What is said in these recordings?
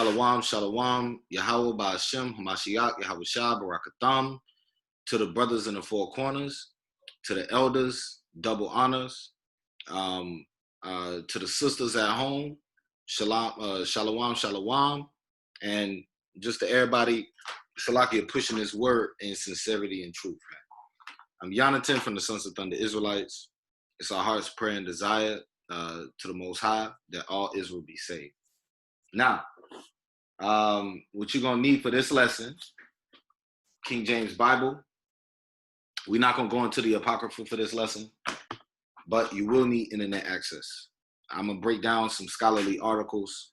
Shalom, shalom, Yahweh Ba'ashem, Hamashiach, Yahweh Shah, Barakatham, to the brothers in the four corners, to the elders, double honors, to the sisters at home, shalom, shalom, and just to everybody, Salakia, pushing this word in sincerity and truth, man. I'm Jonathan from the Sons of Thunder Israelites. It's our heart's prayer and desire to the Most High that all Israel be saved. Now, what you're going to need for this lesson, King James Bible. We're not going to go into the Apocrypha for this lesson, but you will need internet access. I'm going to break down some scholarly articles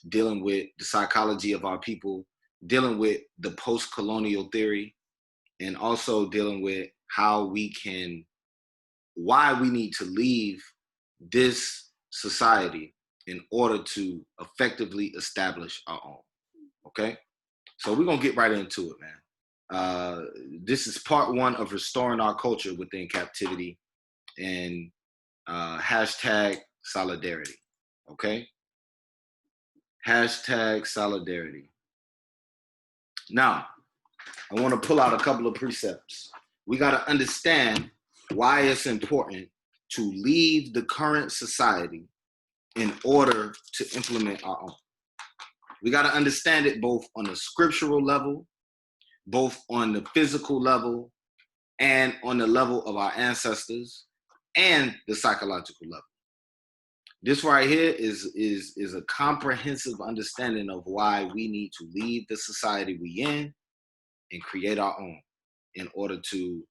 dealing with the psychology of our people, dealing with the post-colonial theory, and also dealing with how why we need to leave this society in order to effectively establish our own. Okay? So we're going to get right into it, man. This is part one of restoring our culture within captivity and hashtag solidarity. Okay? Hashtag solidarity. Now, I want to pull out a couple of precepts. We got to understand why it's important to leave the current society in order to implement our own. We got to understand it both on the scriptural level, both on the physical level, and on the level of our ancestors, and the psychological level. This right here is a comprehensive understanding of why we need to leave the society we in and create our own in order to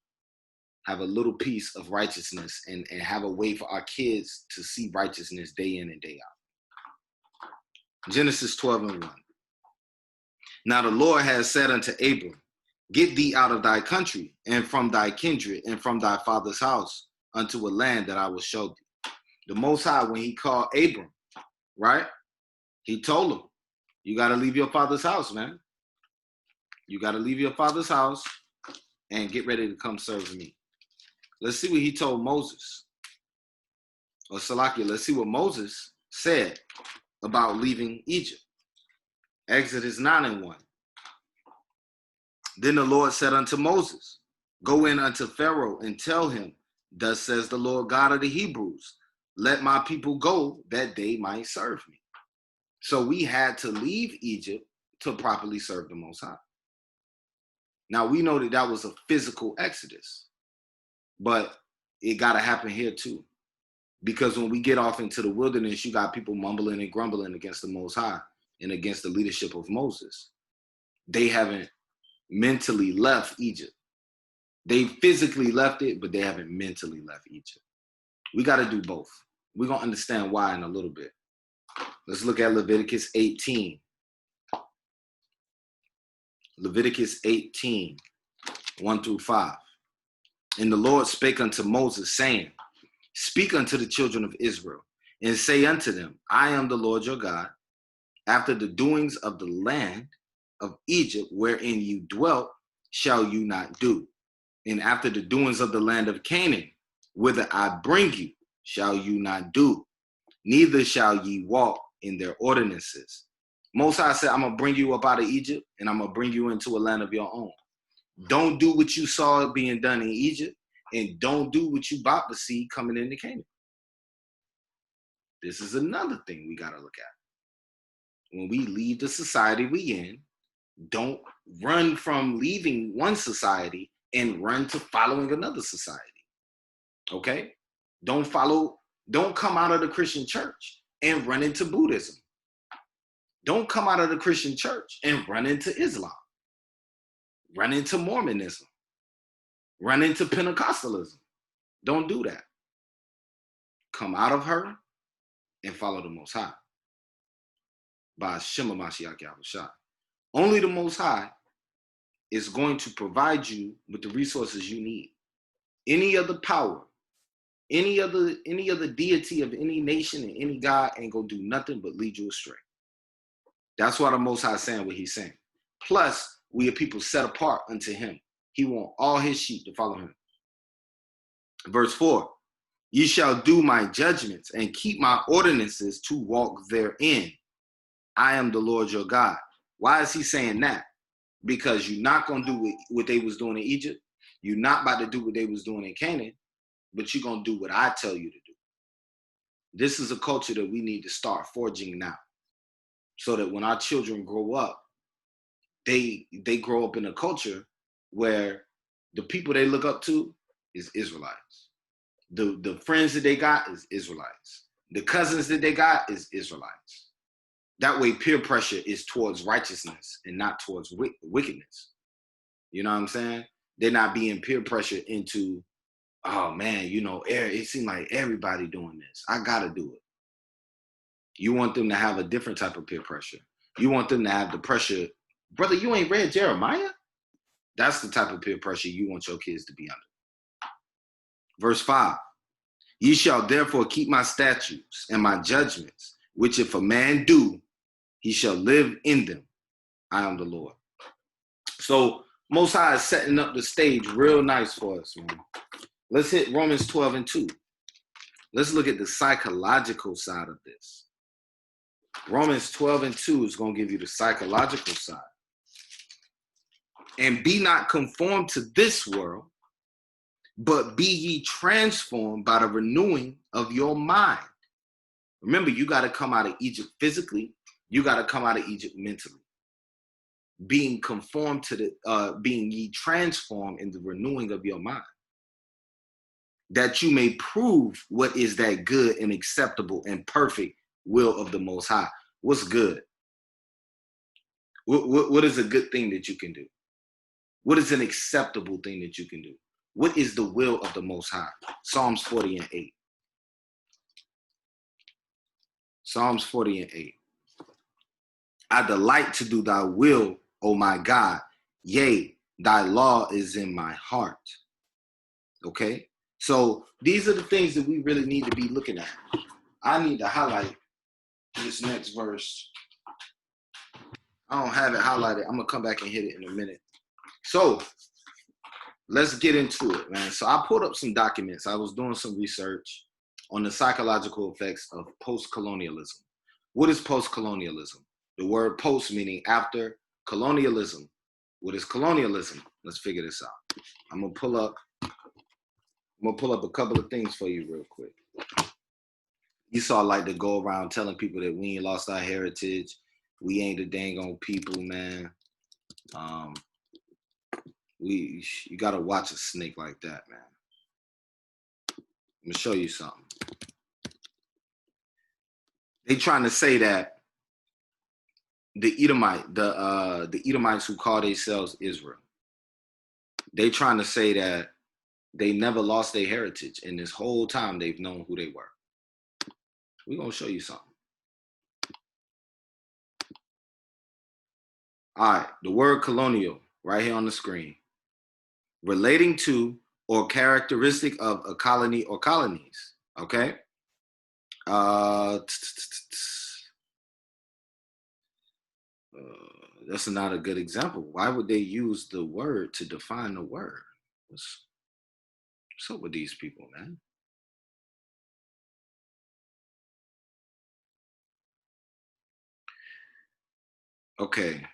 have a little piece of righteousness and have a way for our kids to see righteousness day in and day out. Genesis 12:1. Now the Lord has said unto Abram, get thee out of thy country and from thy kindred and from thy father's house unto a land that I will show thee. The Most High, when he called Abram, right? He told him, you got to leave your father's house, man. You got to leave your father's house and get ready to come serve me. Let's see what he told Moses. Or Salakia, let's see what Moses said about leaving Egypt. Exodus 9:1. Then the Lord said unto Moses, go in unto Pharaoh and tell him, thus says the Lord God of the Hebrews, let my people go that they might serve me. So we had to leave Egypt to properly serve the Most High. Now we know that that was a physical exodus, but it got to happen here too. Because when we get off into the wilderness, you got people mumbling and grumbling against the Most High and against the leadership of Moses. They haven't mentally left Egypt. They physically left it, but they haven't mentally left Egypt. We got to do both. We're going to understand why in a little bit. Let's look at Leviticus 18. Leviticus 18, 1-5. And the Lord spake unto Moses, saying, speak unto the children of Israel, and say unto them, I am the Lord your God. After the doings of the land of Egypt, wherein you dwelt, shall you not do. And after the doings of the land of Canaan, whither I bring you, shall you not do. Neither shall ye walk in their ordinances. Most High said, I'm going to bring you up out of Egypt, and I'm going to bring you into a land of your own. Don't do what you saw being done in Egypt, and don't do what you about to see coming into Canaan. This is another thing we got to look at. When we leave the society we in, don't run from leaving one society and run to following another society. Okay? Don't come out of the Christian church and run into Buddhism. Don't come out of the Christian church and run into Islam. Run into Mormonism. Run into Pentecostalism. Don't do that. Come out of her and follow the Most High. By Shema Mashiach Yahushua. Only the Most High is going to provide you with the resources you need. Any other power, any other deity of any nation and any God ain't gonna do nothing but lead you astray. That's why the Most High is saying what he's saying. Plus, we are people set apart unto him. He wants all his sheep to follow him. Verse 4, ye shall do my judgments and keep my ordinances to walk therein. I am the Lord your God. Why is he saying that? Because you're not going to do what they was doing in Egypt. You're not about to do what they was doing in Canaan, but you're going to do what I tell you to do. This is a culture that we need to start forging now, so that when our children grow up, they grow up in a culture where the people they look up to is Israelites. The friends that they got is Israelites. The cousins that they got is Israelites. That way, peer pressure is towards righteousness and not towards wickedness. You know what I'm saying? They're not being peer pressure into, oh man, you know, it seems like everybody doing this. I gotta do it. You want them to have a different type of peer pressure. You want them to have the pressure, brother, you ain't read Jeremiah? That's the type of peer pressure you want your kids to be under. Verse 5, ye shall therefore keep my statutes and my judgments, which if a man do, he shall live in them. I am the Lord. So Most High is setting up the stage real nice for us, man. Let's hit Romans 12:2. Let's look at the psychological side of this. Romans 12:2 is going to give you the psychological side. And be not conformed to this world, but be ye transformed by the renewing of your mind. Remember, you got to come out of Egypt physically. You got to come out of Egypt mentally. Being conformed to being ye transformed in the renewing of your mind, that you may prove what is that good and acceptable and perfect will of the Most High. What's good? What is a good thing that you can do? What is an acceptable thing that you can do? What is the will of the Most High? Psalms 40:8. Psalms 40:8. I delight to do thy will, O my God. Yea, thy law is in my heart. Okay? So these are the things that we really need to be looking at. I need to highlight this next verse. I don't have it highlighted. I'm going to come back and hit it in a minute. So let's get into it, man. So I pulled up some documents. I was doing some research on the psychological effects of post-colonialism. What is post-colonialism? The word post meaning after, colonialism. What is colonialism? Let's figure this out. I'm gonna pull up a couple of things for you real quick. Esau like to go around telling people that we ain't lost our heritage. We ain't the dang on people, man. You gotta watch a snake like that, man. I'm gonna show you something. They trying to say that the Edomites who call themselves Israel, they trying to say that they never lost their heritage, and this whole time they've known who they were. We're gonna show you something. All right, the word colonial right here on the screen. Relating to or characteristic of a colony or colonies. Okay. That's not a good example. Why would they use the word to define the word? What's up with these people, man? Okay.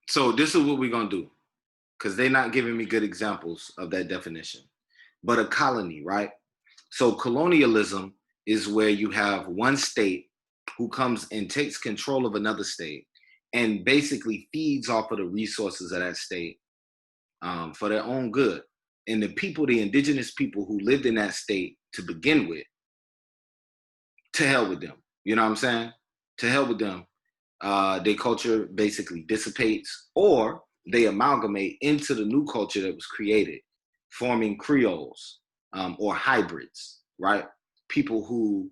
So this is what we're going to do, because they're not giving me good examples of that definition. But a colony, right? So colonialism is where you have one state who comes and takes control of another state and basically feeds off of the resources of that state for their own good. And the people, the indigenous people who lived in that state to begin with, to hell with them. You know what I'm saying? To hell with them. Their culture basically dissipates, or they amalgamate into the new culture that was created, forming Creoles or hybrids, right? People who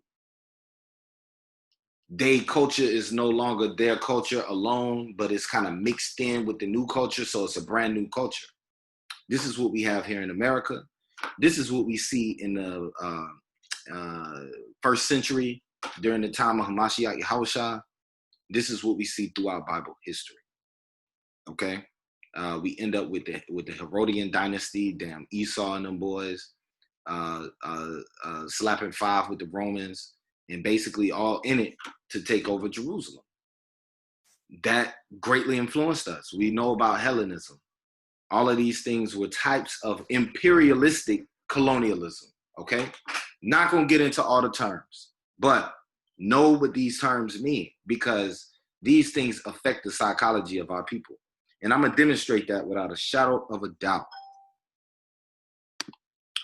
their culture is no longer their culture alone, but it's kind of mixed in with the new culture, so it's a brand new culture. This is what we have here in America. This is what we see in the first century during the time of Hamashiach Yahushua. This is what we see throughout Bible history. Okay, we end up with the Herodian dynasty, damn Esau and them boys. slapping five with the Romans, and basically all in it to take over Jerusalem. That greatly influenced us. We know about Hellenism. All of these things were types of imperialistic colonialism, okay? Not gonna get into all the terms, but know what these terms mean, because these things affect the psychology of our people. And I'm gonna demonstrate that without a shadow of a doubt.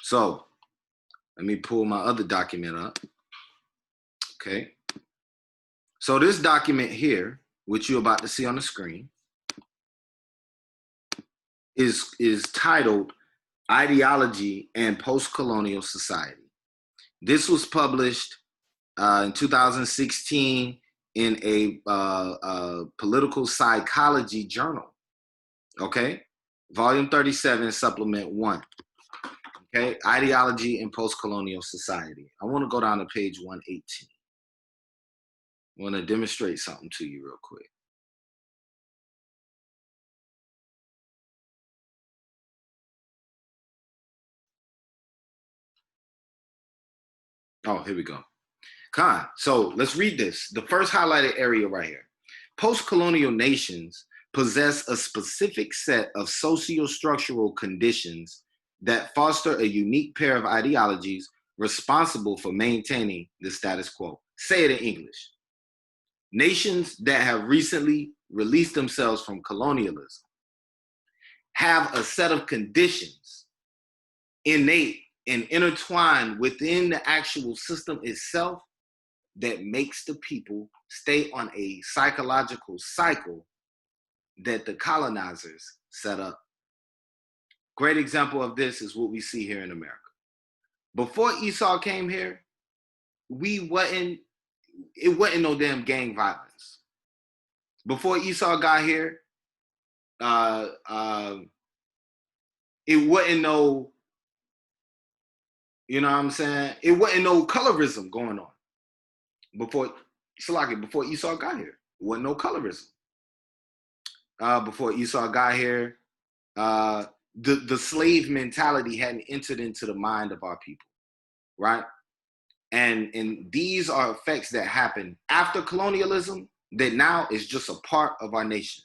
So let me pull my other document up, okay? So this document here, which you're about to see on the screen, is titled Ideology and Post-Colonial Society. This was published in 2016 in a political psychology journal, okay? Volume 37, Supplement 1, okay? Ideology and Post-Colonial Society. I want to go down to page 118. I want to demonstrate something to you real quick. Oh, here we go. So let's read this. The first highlighted area right here. Post-colonial nations possess a specific set of socio-structural conditions that foster a unique pair of ideologies responsible for maintaining the status quo. Say it in English. Nations that have recently released themselves from colonialism have a set of conditions innate and intertwined within the actual system itself that makes the people stay on a psychological cycle that the colonizers set up. Great example of this is what we see here in America. Before Esau came here, it wasn't no damn gang violence. Before Esau got here, it wasn't no, you know what I'm saying? It wasn't no colorism going on. Before Esau got here, it wasn't no colorism. Before Esau got here, the slave mentality hadn't entered into the mind of our people, right? And these are effects that happen after colonialism that now is just a part of our nation.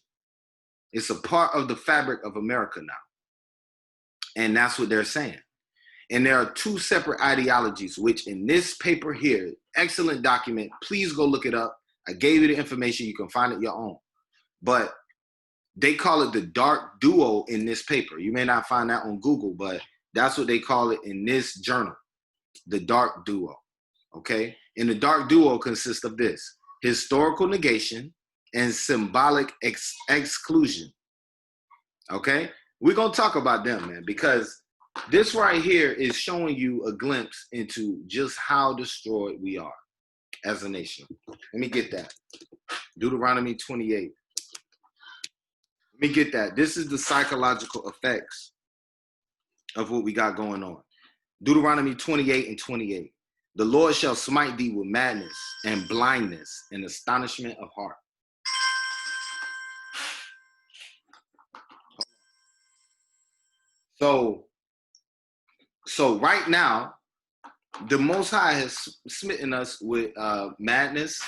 It's a part of the fabric of America now. And that's what they're saying. And there are two separate ideologies, which in this paper here, excellent document, please go look it up. I gave you the information, you can find it your own. But they call it the dark duo in this paper. You may not find that on Google, but that's what they call it in this journal, the dark duo, okay? And the dark duo consists of this: historical negation and symbolic exclusion, okay? We're gonna talk about them, man, because this right here is showing you a glimpse into just how destroyed we are as a nation. Let me get that. Deuteronomy 28. Let me get that. This is the psychological effects of what we got going on. Deuteronomy 28 and 28. The Lord shall smite thee with madness and blindness and astonishment of heart. So right now, the Most High has smitten us with madness,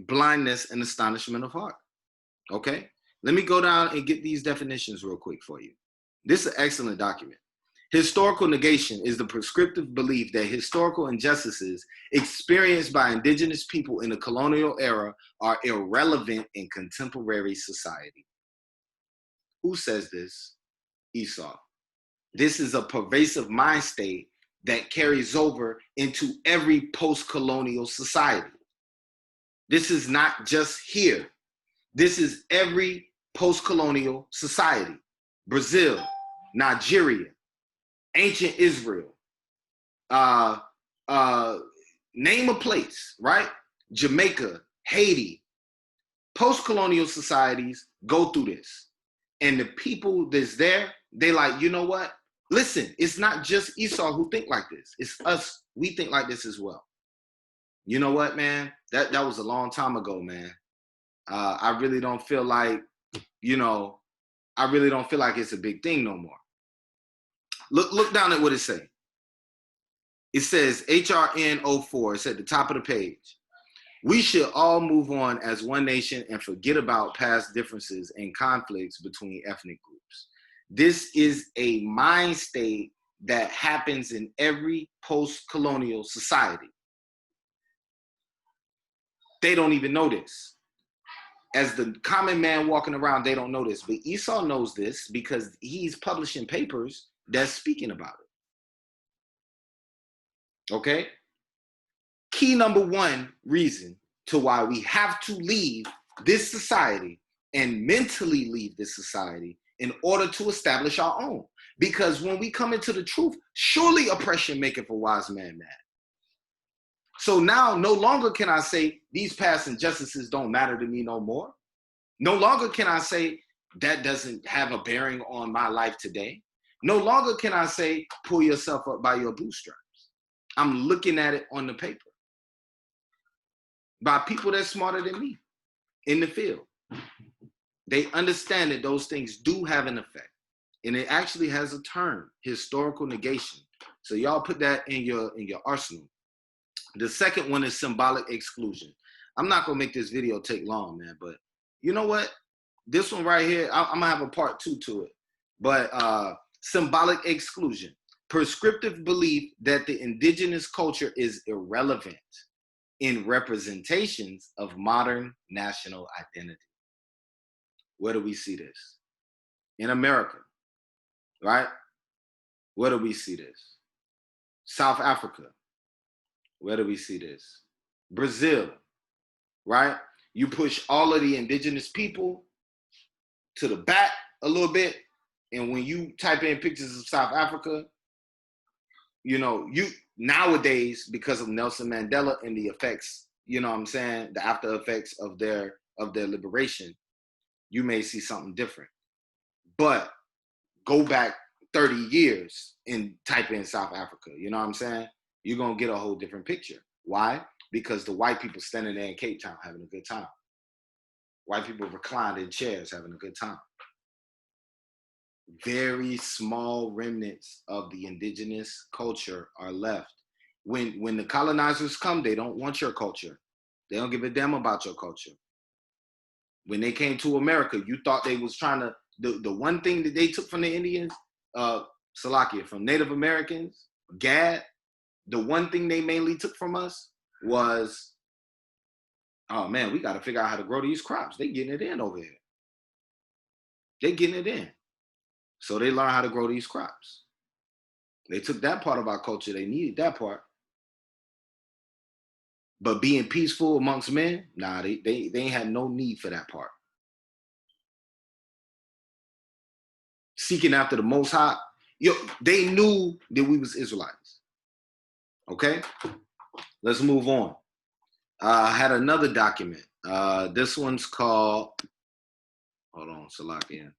blindness, and astonishment of heart. Okay? Let me go down and get these definitions real quick for you. This is an excellent document. Historical negation is the prescriptive belief that historical injustices experienced by indigenous people in the colonial era are irrelevant in contemporary society. Who says this? Esau. This is a pervasive mind state that carries over into every post-colonial society. This is not just here. This is every post-colonial society. Brazil, Nigeria, ancient Israel, name a place, right? Jamaica, Haiti. Post-colonial societies go through this. And the people that's there, they like, you know what? Listen, it's not just Esau who think like this. It's us. We think like this as well. You know what, man? That was a long time ago, man. I really don't feel like, I really don't feel like it's a big thing no more. Look down at what it says. It says HRN 04. It's at the top of the page. We should all move on as one nation and forget about past differences and conflicts between ethnic groups. This is a mind state that happens in every post-colonial society. They don't even know this. As the common man walking around, they don't know this. But Esau knows this because he's publishing papers that's speaking about it. Okay? Key number one reason to why we have to leave this society and mentally leave this society in order to establish our own. Because when we come into the truth, surely oppression maketh a wise man mad. So now no longer can I say these past injustices don't matter to me no more. No longer can I say that doesn't have a bearing on my life today. No longer can I say pull yourself up by your bootstraps. I'm looking at it on the paper by people that's smarter than me in the field. They understand that those things do have an effect. And it actually has a term, historical negation. So y'all put that in your arsenal. The second one is symbolic exclusion. I'm not gonna make this video take long, man, but you know what? This one right here, I'm gonna have a part 2 to it. But symbolic exclusion. Prescriptive belief that the indigenous culture is irrelevant in representations of modern national identity. Where do we see this? In America, right? Where do we see this? South Africa. Where do we see this? Brazil, right? You push all of the indigenous people to the back a little bit, and when you type in pictures of South Africa, you know, you nowadays, because of Nelson Mandela and the effects, you know what I'm saying, the after effects of their liberation, you may see something different. But go back 30 years and type in South Africa, you know what I'm saying? You're going to get a whole different picture. Why? Because the white people standing there in Cape Town having a good time. White people reclined in chairs having a good time. Very small remnants of the indigenous culture are left. When the colonizers come, they don't want your culture. They don't give a damn about your culture. When they came to America, you thought they was trying to, the one thing that they took from the Indians, Salakia, from Native Americans, Gad, the one thing they mainly took from us was, oh man, we got to figure out how to grow these crops. They getting it in over here. They getting it in. So they learn how to grow these crops. They took that part of our culture. They needed that part. But being peaceful amongst men, nah, they ain't had no need for that part. Seeking after the Most High, they knew that we was Israelites. Okay, let's move on. I had another document. This one's called, hold on, Salakia.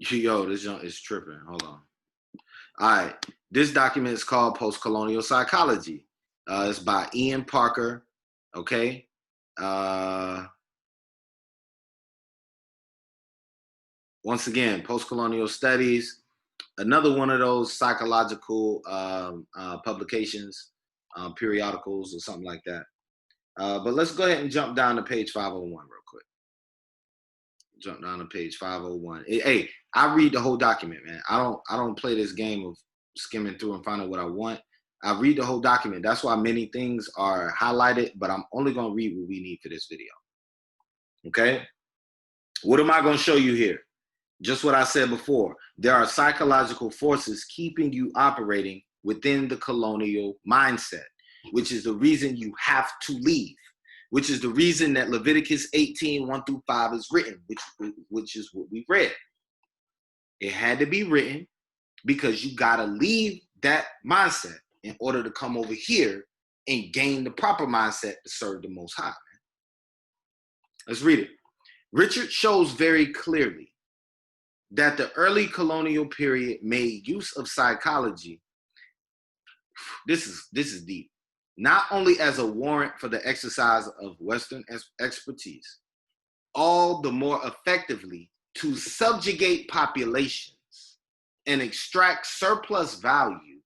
Yo, this junk is tripping. Hold on. All right. This document is called Post-Colonial Psychology. It's by Ian Parker. Okay. Once again, Post-Colonial Studies. Another one of those psychological publications, periodicals or something like that. But let's go ahead and jump down to page 501 real quick. Jump down to page 501. Hey, I read the whole document, man. I don't play this game of skimming through and finding what I want. I read the whole document. That's why many things are highlighted, but I'm only going to read what we need for this video. Okay? What am I going to show you here? Just what I said before. There are psychological forces keeping you operating within the colonial mindset, which is the reason you have to leave. Which is the reason that Leviticus 18, 1-5 is written, which is what we read. It had to be written because you got to leave that mindset in order to come over here and gain the proper mindset to serve the Most High. Man. Let's read it. Richard shows very clearly that the early colonial period made use of psychology. This is deep. Not only as a warrant for the exercise of Western expertise, all the more effectively to subjugate populations and extract surplus value,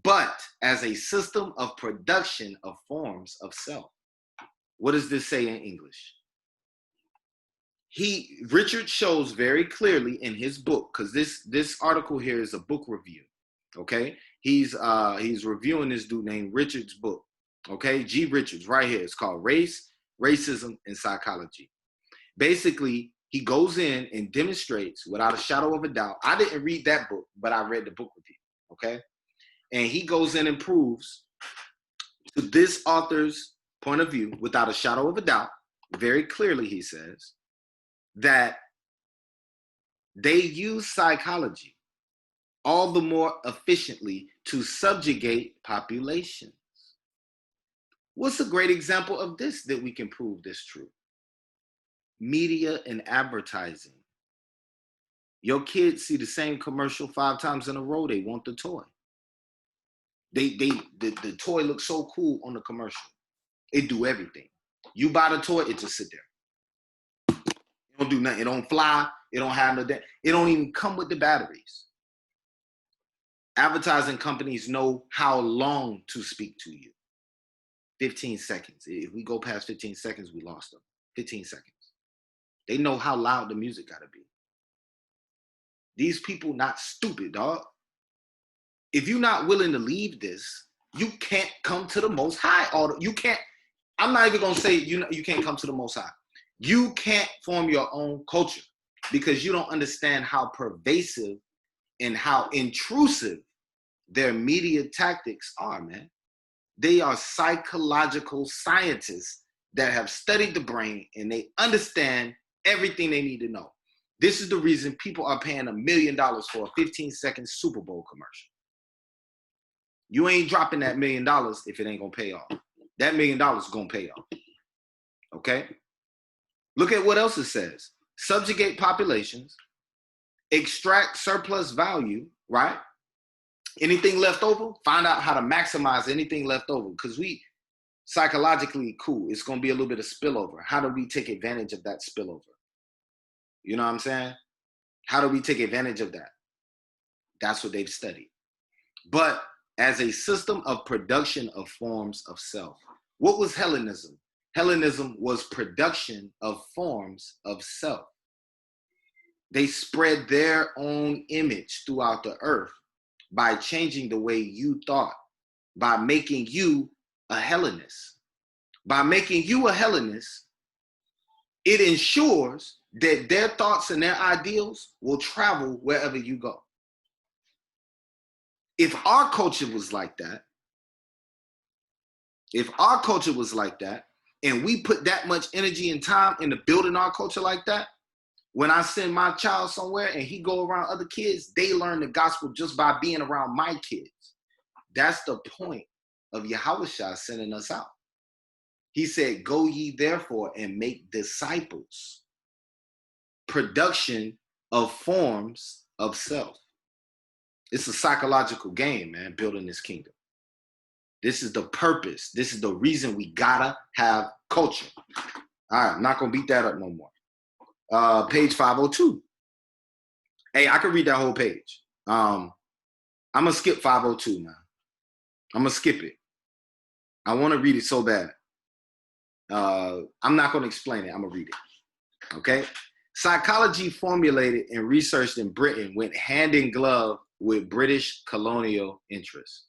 but as a system of production of forms of self. What does this say in English? Richard shows very clearly in his book, because this article here is a book review. Okay, he's reviewing this dude named Richard's book. Okay, G. Richards, right here. It's called Race, Racism, and Psychology. Basically, he goes in and demonstrates without a shadow of a doubt. I didn't read that book, but I read the book review. Okay, and he goes in and proves to this author's point of view, without a shadow of a doubt, very clearly, he says that they use psychology all the more efficiently to subjugate populations. What's a great example of this that we can prove this true? Media and advertising. Your kids see the same commercial 5 times in a row. They want the toy. The toy looks so cool on the commercial. It do everything. You buy the toy, it just sit there. It don't do nothing. It don't fly. It don't have no that. It don't even come with the batteries. Advertising companies know how long to speak to you. 15 seconds. If we go past 15 seconds, we lost them. 15 seconds. They know how loud the music got to be. These people not stupid, dog. If you're not willing to leave this, you can't come to the Most High. You can't. I'm not even going to say you can't come to the Most High. You can't form your own culture because you don't understand how pervasive and how intrusive their media tactics are, man. They are psychological scientists that have studied the brain and they understand everything they need to know. This is the reason people are paying $1 million for a 15-second Super Bowl commercial. You ain't dropping that $1 million if it ain't gonna pay off. That $1 million is gonna pay off. Okay? Look at what else it says. Subjugate populations, extract surplus value, right? Anything left over, find out how to maximize anything left over. Because we psychologically, cool, it's gonna be a little bit of spillover. How do we take advantage of that spillover? You know what I'm saying? How do we take advantage of that? That's what they've studied. But as a system of production of forms of self. What was Hellenism? Hellenism was production of forms of self. They spread their own image throughout the earth by changing the way you thought, by making you a Hellenist. By making you a Hellenist, it ensures that their thoughts and their ideals will travel wherever you go. If our culture was like that, and we put that much energy and time into building our culture like that, when I send my child somewhere and he go around other kids, they learn the gospel just by being around my kids. That's the point of Yahushua sending us out. He said, go ye therefore and make disciples. Production of forms of self. It's a psychological game, man, building this kingdom. This is the purpose. This is the reason we gotta have culture. All right, I'm not gonna beat that up no more. Page 502. Hey, I can read that whole page. I'm gonna skip 502 now. I'm gonna skip it. I want to read it so bad. I'm not gonna explain it. I'm gonna read it. Okay. Psychology formulated and researched in Britain went hand in glove with British colonial interests.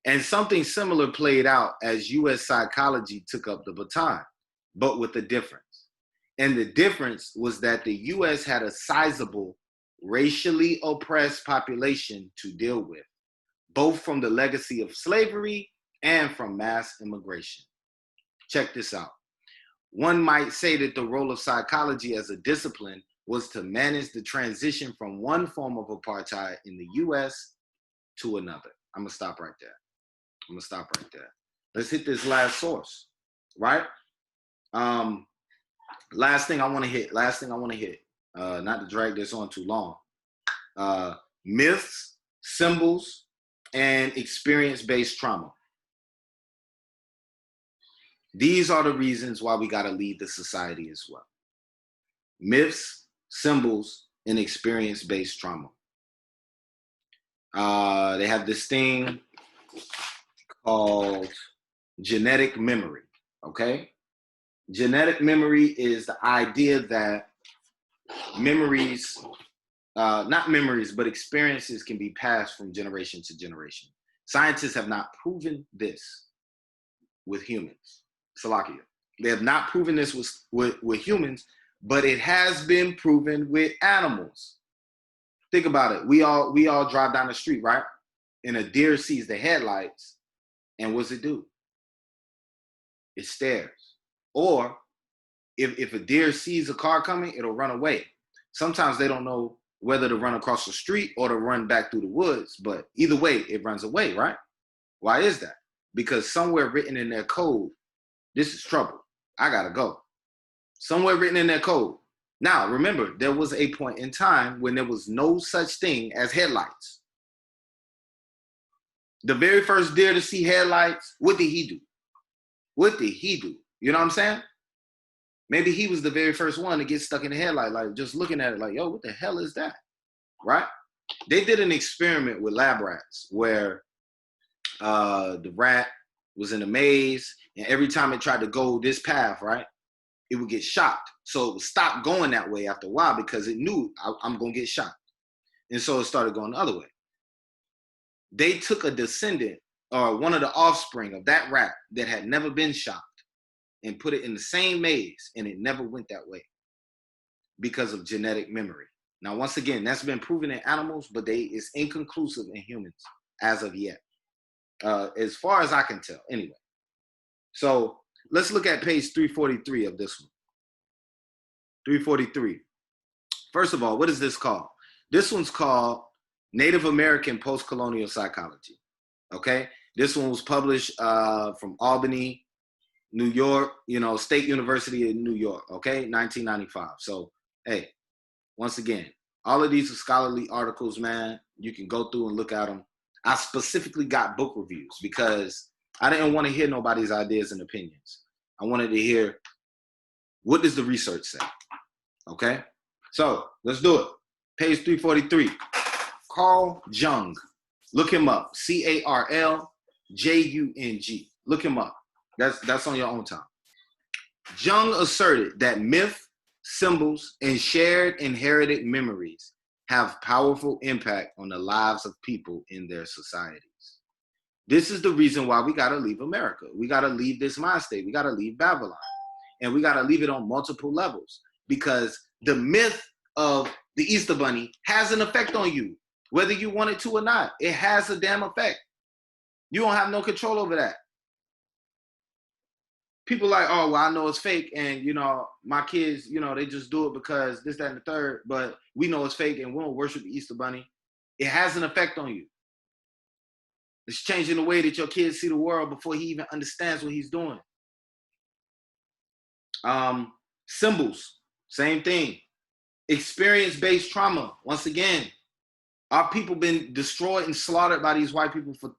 And something similar played out as U.S. psychology took up the baton, but with a difference. And the difference was that the U.S. had a sizable, racially oppressed population to deal with, both from the legacy of slavery and from mass immigration. Check this out. One might say that the role of psychology as a discipline was to manage the transition from one form of apartheid in the U.S. to another. I'm going to stop right there. Let's hit this last source, right? Last thing I want to hit, not to drag this on too long. Myths, symbols, and experience-based trauma. These are the reasons why we got to lead the society as well. Myths, symbols, and experience-based trauma. They have this thing called genetic memory. Okay, genetic memory is the idea that memories, not memories, but experiences can be passed from generation to generation. Scientists have not proven this with humans. Salakia. They have not proven this with humans, but it has been proven with animals. Think about it. We all drive down the street, right? And a deer sees the headlights, and what's it do? It stares. Or if a deer sees a car coming, it'll run away. Sometimes they don't know whether to run across the street or to run back through the woods, but either way, it runs away, right? Why is that? Because somewhere written in their code, this is trouble. I gotta go. Somewhere written in their code. Now, remember, there was a point in time when there was no such thing as headlights. The very first deer to see headlights, what did he do? What did he do? You know what I'm saying? Maybe he was the very first one to get stuck in the headlight, like just looking at it like, yo, what the hell is that? Right? They did an experiment with lab rats where the rat was in a maze, and every time it tried to go this path, right, it would get shocked. So it would stop going that way after a while because it knew I'm going to get shocked. And so it started going the other way. They took a descendant or one of the offspring of that rat that had never been shocked and put it in the same maze, and it never went that way because of genetic memory. Now, once again, that's been proven in animals, but it's inconclusive in humans as of yet, as far as I can tell, anyway. So let's look at page 343 of this one. 343. First of all, what is this called? This one's called Native American Post-Colonial Psychology. Okay? This one was published from Albany, New York, State University in New York, okay? 1995. So, hey, once again, all of these are scholarly articles, man. You can go through and look at them. I specifically got book reviews because I didn't want to hear nobody's ideas and opinions. I wanted to hear, what does the research say? Okay? So, let's do it. Page 343. Carl Jung. Look him up. Carljung. Look him up. That's on your own time. Jung asserted that myth, symbols, and shared inherited memories have powerful impact on the lives of people in their societies. This is the reason why we got to leave America. We got to leave this mind state. We got to leave Babylon. And we got to leave it on multiple levels because the myth of the Easter Bunny has an effect on you, whether you want it to or not. It has a damn effect. You don't have no control over that. People like, oh, well, I know it's fake, and my kids, they just do it because this, that, and the third, but we know it's fake and we don't worship the Easter Bunny. It has an effect on you. It's changing the way that your kids see the world before he even understands what he's doing. Symbols, same thing. Experience-based trauma, once again. Our people been destroyed and slaughtered by these white people for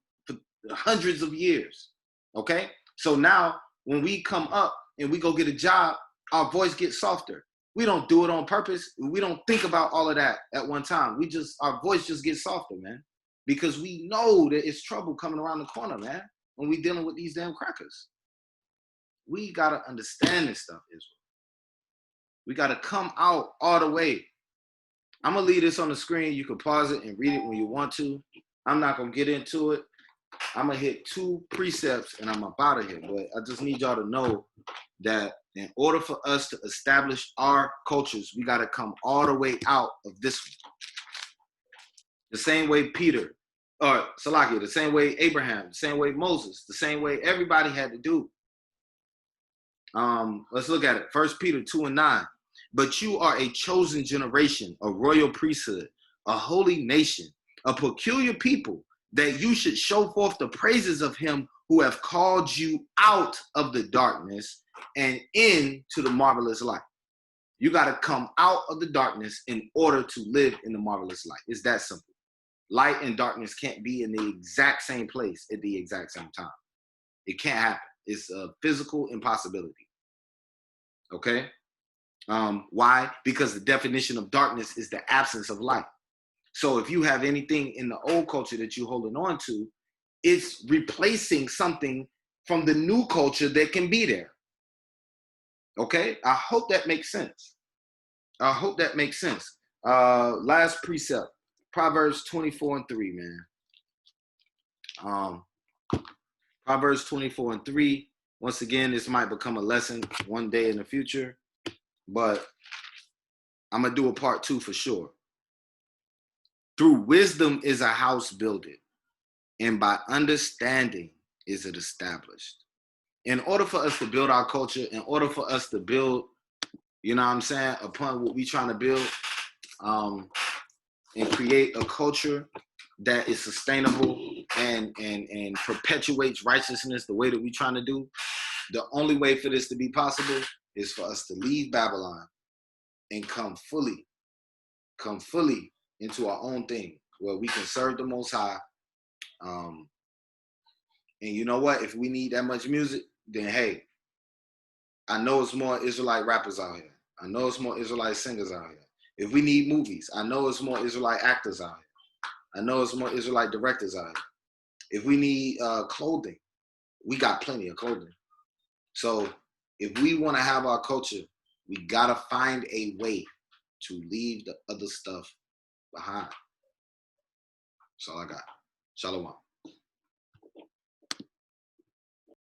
hundreds of years, okay? So now, when we come up and we go get a job, our voice gets softer. We don't do it on purpose. We don't think about all of that at one time. Our voice just gets softer, man, because we know that it's trouble coming around the corner, man, when we dealing with these damn crackers. We got to understand this stuff, Israel. We got to come out all the way. I'm going to leave this on the screen. You can pause it and read it when you want to. I'm not going to get into it. I'm going to hit 2 precepts and I'm out of here. But I just need y'all to know that in order for us to establish our cultures, we got to come all the way out of this one. The same way Peter, or Salakia, the same way Abraham, the same way Moses, the same way everybody had to do. Let's look at it. 1 Peter 2:9. But you are a chosen generation, a royal priesthood, a holy nation, a peculiar people, that you should show forth the praises of him who have called you out of the darkness and into the marvelous light. You got to come out of the darkness in order to live in the marvelous light. It's that simple. Light and darkness can't be in the exact same place at the exact same time. It can't happen. It's a physical impossibility. Okay? Why? Because the definition of darkness is the absence of light. So if you have anything in the old culture that you're holding on to, it's replacing something from the new culture that can be there. Okay? I hope that makes sense. I hope that makes sense. Last precept, Proverbs 24:3, man. Proverbs 24:3. Once again, this might become a lesson one day in the future, but I'm going to do a part 2 for sure. Through wisdom is a house builded, and by understanding is it established. In order for us to build our culture, in order for us to build, you know what I'm saying, upon what we're trying to build, and create a culture that is sustainable and perpetuates righteousness the way that we're trying to do, the only way for this to be possible is for us to leave Babylon and come fully into our own thing where we can serve the Most High. And you know what? If we need that much music, then hey, I know it's more Israelite rappers out here. I know it's more Israelite singers out here. If we need movies, I know it's more Israelite actors out here. I know it's more Israelite directors out here. If we need clothing, we got plenty of clothing. So if we want to have our culture, we got to find a way to leave the other stuff behind. That's all I got. Shalom.